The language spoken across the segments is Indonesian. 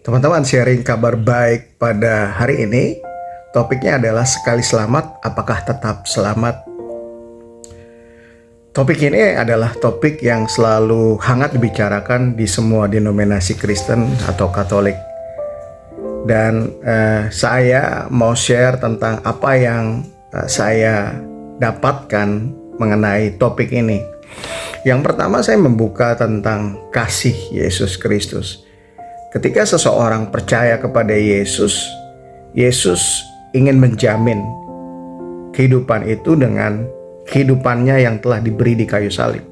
Teman-teman, sharing kabar baik pada hari ini. Topiknya adalah sekali selamat, apakah tetap selamat? Topik ini adalah topik yang selalu hangat dibicarakan di semua denominasi Kristen atau Katolik. Dan saya mau share tentang apa yang saya dapatkan mengenai topik ini. Yang pertama, saya membuka tentang kasih Yesus Kristus. Ketika seseorang percaya kepada Yesus, Yesus ingin menjamin kehidupan itu dengan kehidupannya yang telah diberi di kayu salib.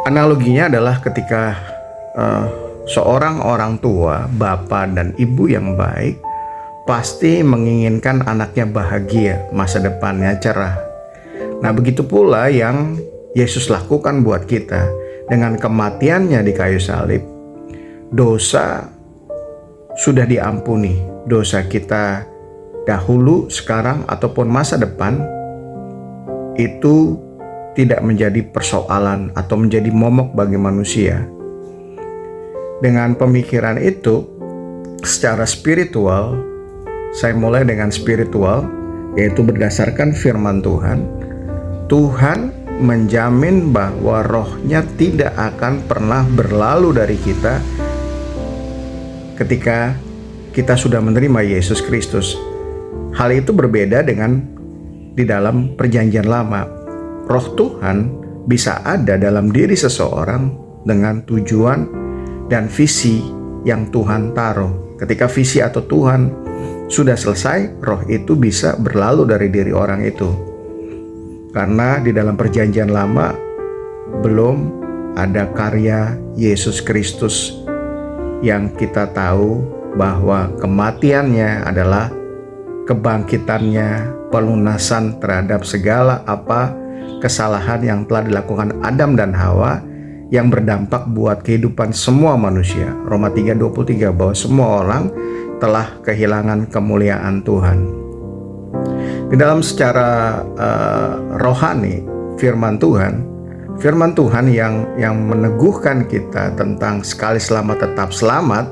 Analoginya adalah ketika seorang orang tua, bapak dan ibu yang baik pasti menginginkan anaknya bahagia, masa depannya cerah. Nah, begitu pula yang Yesus lakukan buat kita dengan kematiannya di kayu salib. Dosa sudah diampuni, dosa kita dahulu, sekarang, ataupun masa depan itu tidak menjadi persoalan atau menjadi momok bagi manusia. Dengan pemikiran itu, secara spiritual, saya mulai dengan spiritual, yaitu berdasarkan firman Tuhan. Tuhan menjamin bahwa rohnya tidak akan pernah berlalu dari kita ketika kita sudah menerima Yesus Kristus. Hal itu berbeda dengan di dalam perjanjian lama. Roh Tuhan bisa ada dalam diri seseorang dengan tujuan dan visi yang Tuhan taruh. Ketika visi atau Tuhan sudah selesai, roh itu bisa berlalu dari diri orang itu. Karena di dalam perjanjian lama belum ada karya Yesus Kristus yang kita tahu bahwa kematiannya adalah kebangkitannya, pelunasan terhadap segala kesalahan yang telah dilakukan Adam dan Hawa yang berdampak buat kehidupan semua manusia. Roma 3:23 bahwa semua orang telah kehilangan kemuliaan Tuhan. Di dalam secara rohani, firman Tuhan yang meneguhkan kita tentang sekali selamat tetap selamat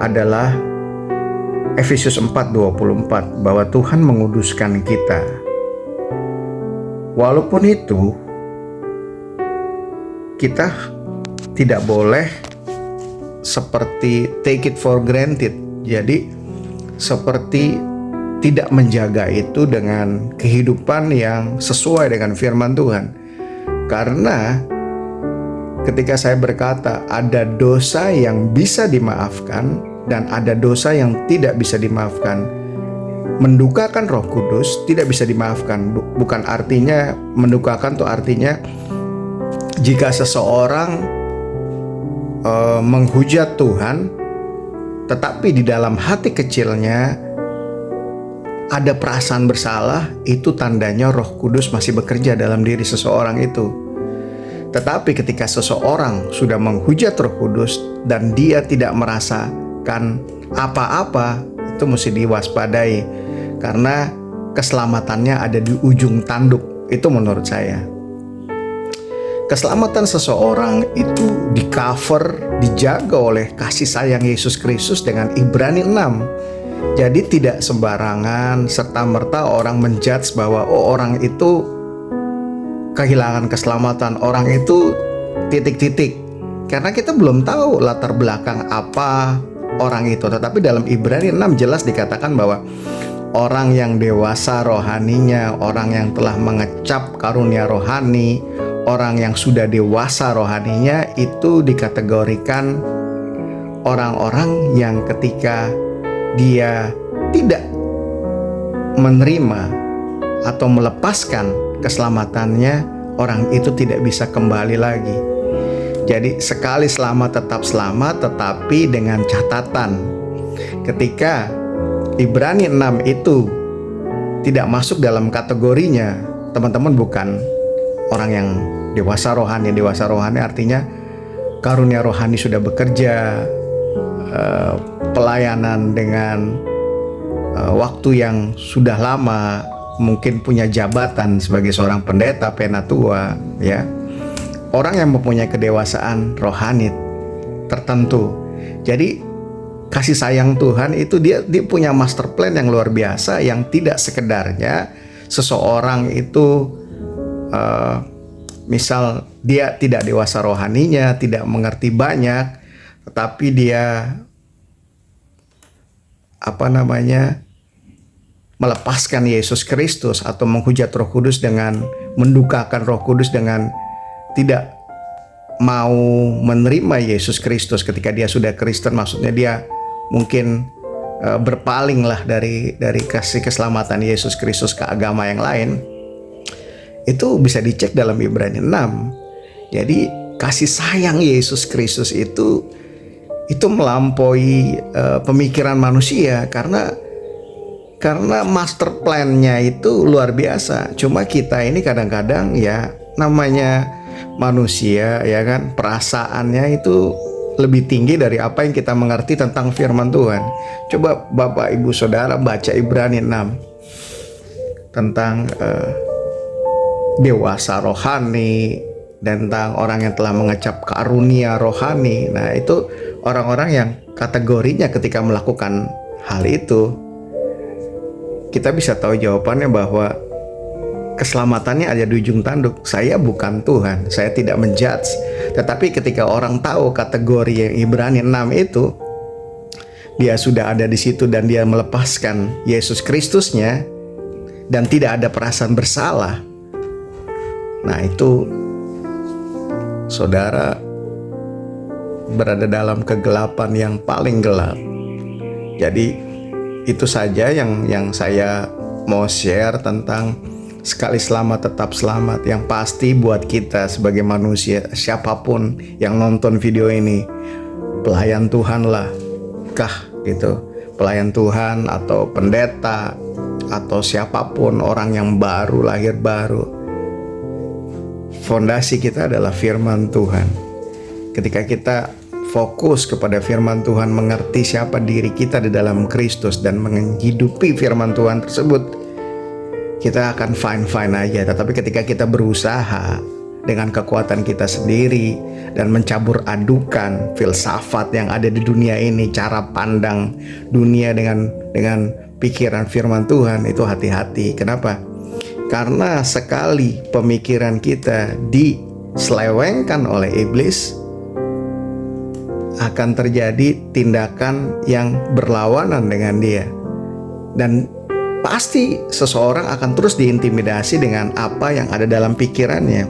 adalah Efesus 4:24 bahwa Tuhan menguduskan kita. Walaupun itu, kita tidak boleh seperti take it for granted. Jadi seperti tidak menjaga itu dengan kehidupan yang sesuai dengan firman Tuhan. Karena ketika saya berkata ada dosa yang bisa dimaafkan dan ada dosa yang tidak bisa dimaafkan, mendukakan Roh Kudus tidak bisa dimaafkan. Bukan artinya mendukakan itu artinya jika seseorang menghujat Tuhan, tetapi di dalam hati kecilnya ada perasaan bersalah, itu tandanya Roh Kudus masih bekerja dalam diri seseorang itu. Tetapi ketika seseorang sudah menghujat Roh Kudus dan dia tidak merasakan apa-apa, itu mesti diwaspadai karena keselamatannya ada di ujung tanduk. Itu menurut saya. Keselamatan seseorang itu di-cover, dijaga oleh kasih sayang Yesus Kristus dengan Ibrani 6. Jadi tidak sembarangan serta-merta orang menjudge bahwa orang itu kehilangan keselamatan, orang itu titik-titik. Karena kita belum tahu latar belakang apa orang itu. Tetapi dalam Ibrani 6 jelas dikatakan bahwa orang yang dewasa rohaninya, orang yang telah mengecap karunia rohani, orang yang sudah dewasa rohaninya itu dikategorikan orang-orang yang ketika dia tidak menerima atau melepaskan keselamatannya, orang itu tidak bisa kembali lagi. Jadi sekali selamat tetap selamat, tetapi dengan catatan ketika Ibrani 6 itu tidak masuk dalam kategorinya, teman-teman bukan orang yang dewasa rohani. Dewasa rohani artinya karunia rohani sudah bekerja, pelayanan dengan waktu yang sudah lama, mungkin punya jabatan sebagai seorang pendeta, penatua, ya. Orang yang mempunyai kedewasaan rohani tertentu. Jadi kasih sayang Tuhan itu dia punya master plan yang luar biasa, yang tidak sekedarnya seseorang itu misal dia tidak dewasa rohaninya, tidak mengerti banyak, tetapi dia melepaskan Yesus Kristus atau menghujat Roh Kudus dengan mendukakan Roh Kudus dengan tidak mau menerima Yesus Kristus ketika dia sudah Kristen. Maksudnya dia mungkin berpaling lah dari kasih keselamatan Yesus Kristus ke agama yang lain. Itu bisa dicek dalam Ibrani 6. Jadi kasih sayang Yesus Kristus itu melampaui pemikiran manusia, karena master plan-nya itu luar biasa. Cuma kita ini kadang-kadang ya namanya manusia ya kan, perasaannya itu lebih tinggi dari apa yang kita mengerti tentang firman Tuhan. Coba Bapak Ibu Saudara baca Ibrani 6 tentang dewasa rohani, dan tentang orang yang telah mengecap karunia rohani. Nah, itu orang-orang yang kategorinya ketika melakukan hal itu, kita bisa tahu jawabannya bahwa keselamatannya ada di ujung tanduk. Saya bukan Tuhan, saya tidak menjudge. Tetapi ketika orang tahu kategori yang Ibrani 6 itu, dia sudah ada di situ dan dia melepaskan Yesus Kristusnya dan tidak ada perasaan bersalah. Nah, itu saudara berada dalam kegelapan yang paling gelap. Jadi itu saja yang saya mau share tentang sekali selamat tetap selamat. Yang pasti buat kita sebagai manusia, siapapun yang nonton video ini, pelayan Tuhan lah kah gitu, pelayan Tuhan atau pendeta atau siapapun, orang yang baru, lahir baru, fondasi kita adalah firman Tuhan. Ketika kita fokus kepada firman Tuhan, mengerti siapa diri kita di dalam Kristus dan menghidupi firman Tuhan tersebut, kita akan fine-fine aja. Tetapi ketika kita berusaha dengan kekuatan kita sendiri dan mencabur adukan filsafat yang ada di dunia ini, cara pandang dunia dengan pikiran firman Tuhan, itu hati-hati. Kenapa? Karena sekali pemikiran kita diselewengkan oleh iblis, akan terjadi tindakan yang berlawanan dengan dia. Dan pasti seseorang akan terus diintimidasi dengan apa yang ada dalam pikirannya.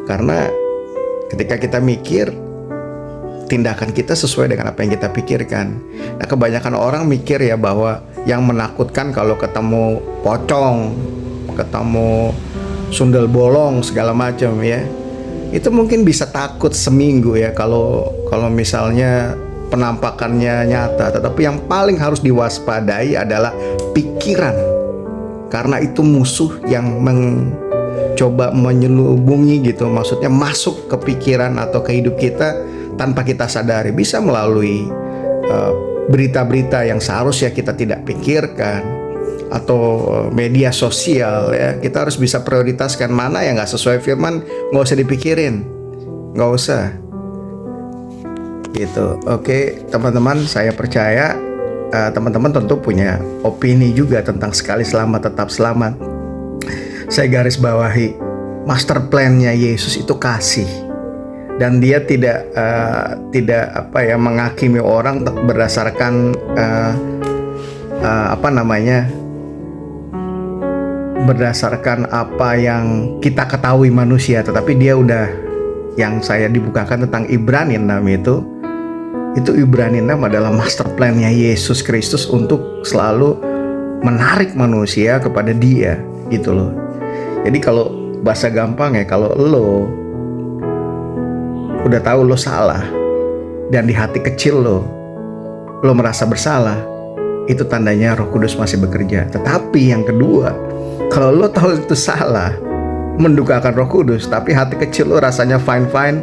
Karena ketika kita mikir, tindakan kita sesuai dengan apa yang kita pikirkan. Nah, kebanyakan orang mikir ya bahwa yang menakutkan kalau ketemu pocong, ketemu sundel bolong segala macam ya, itu mungkin bisa takut seminggu ya kalau misalnya penampakannya nyata. Tetapi yang paling harus diwaspadai adalah pikiran, karena itu musuh yang mencoba menyelubungi gitu, maksudnya masuk ke pikiran atau ke hidup kita tanpa kita sadari, bisa melalui berita-berita yang seharusnya kita tidak pikirkan, atau media sosial ya. Kita harus bisa prioritaskan mana yang gak sesuai firman, gak usah dipikirin, gak usah gitu. Oke teman-teman, saya percaya teman-teman tentu punya opini juga tentang sekali selamat tetap selamat. Saya garis bawahi, master plan-nya Yesus itu kasih, dan dia tidak menghakimi orang berdasarkan berdasarkan apa yang kita ketahui manusia. Tetapi dia udah, yang saya dibukakan tentang Ibrani 6 itu Ibrani 6 adalah master plan-nya Yesus Kristus untuk selalu menarik manusia kepada dia gitu loh. Jadi kalau bahasa gampang ya, kalau lo udah tahu lo salah dan di hati kecil lo merasa bersalah, itu tandanya Roh Kudus masih bekerja. Tetapi yang kedua, kalau lo tahu itu salah, mendukakan Roh Kudus, tapi hati kecil lo rasanya fine-fine,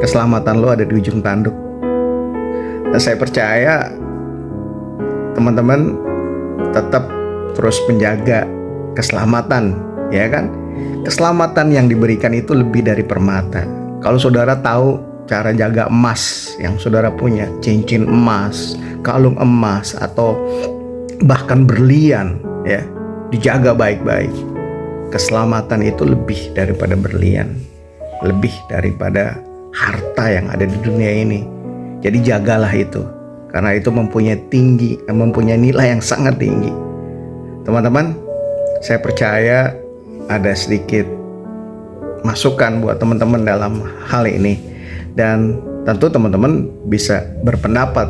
keselamatan lo ada di ujung tanduk. Dan saya percaya teman-teman tetap terus menjaga keselamatan, ya kan? Keselamatan yang diberikan itu lebih dari permata. Kalau saudara tahu cara jaga emas yang saudara punya, cincin emas, kalung emas, atau bahkan berlian, ya, dijaga baik-baik. Keselamatan itu lebih daripada berlian, lebih daripada harta yang ada di dunia ini. Jadi jagalah itu, karena itu mempunyai nilai yang sangat tinggi. Teman-teman, saya percaya ada sedikit masukan buat teman-teman dalam hal ini. Dan tentu teman-teman bisa berpendapat.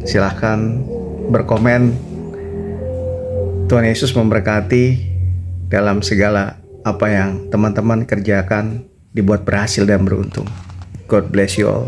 Silahkan berkomen. Tuhan Yesus memberkati dalam segala apa yang teman-teman kerjakan, dibuat berhasil dan beruntung. God bless you all.